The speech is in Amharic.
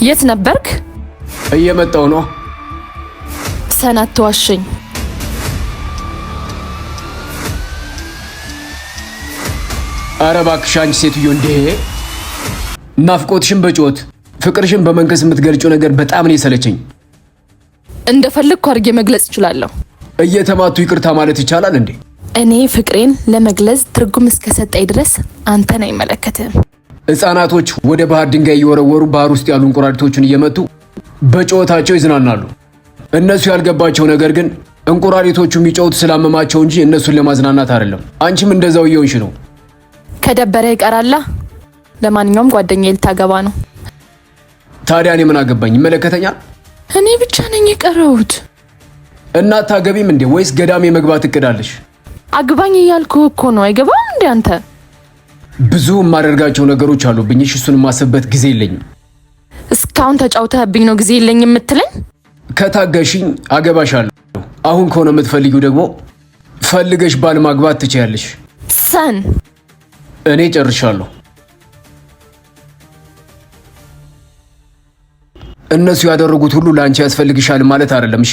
የት ነበርክ? እየመጣው ነው። ሰናት ተዋሸኝ። ኧረ እባክሽ አንቺ ሴትዮ እንዴ! ናፍቆትሽን በጮት ፍቅርሽን በመንከስ የምትገልጪው ነገር በጣም ነው የሰለቸኝ። እንደፈለግኩ አድርጌ መግለጽ እችላለሁ። እየተማቱ ይቅርታ ማለት ይቻላል እንዴ? እኔ ፍቅሬን ለመግለጽ ትርጉም እስከሰጠኝ ድረስ አንተን አይመለከትም። ሕፃናቶች ወደ ባህር ድንጋይ እየወረወሩ ባህር ውስጥ ያሉ እንቁራሪቶችን እየመቱ በጨዋታቸው ይዝናናሉ። እነሱ ያልገባቸው ነገር ግን እንቁራሪቶቹ የሚጫወቱ ስላመማቸው እንጂ እነሱን ለማዝናናት አይደለም። አንቺም እንደዛው እየሆንሽ ነው። ከደበረ ይቀራላ። ለማንኛውም ጓደኛዬ ልታገባ ነው። ታዲያ እኔ ምን አገባኝ? ይመለከተኛል? እኔ ብቻ ነኝ የቀረሁት። እና ታገቢም እንዴ ወይስ ገዳሜ መግባት እቅዳለሽ? አግባኝ እያልኩ እኮ ነው። አይገባም እንዴ አንተ? ብዙ የማደርጋቸው ነገሮች አሉብኝ። እሱን የማስብበት ጊዜ የለኝም። እስካሁን ተጫውተህብኝ ነው ጊዜ የለኝም የምትለኝ? ከታገሽኝ አገባሻለሁ። አሁን ከሆነ የምትፈልጊው ደግሞ ፈልገሽ ባል ማግባት ትችያለሽ። ሰን እኔ ጨርሻለሁ። እነሱ ያደረጉት ሁሉ ለአንቺ ያስፈልግሻል ማለት አይደለም። እሺ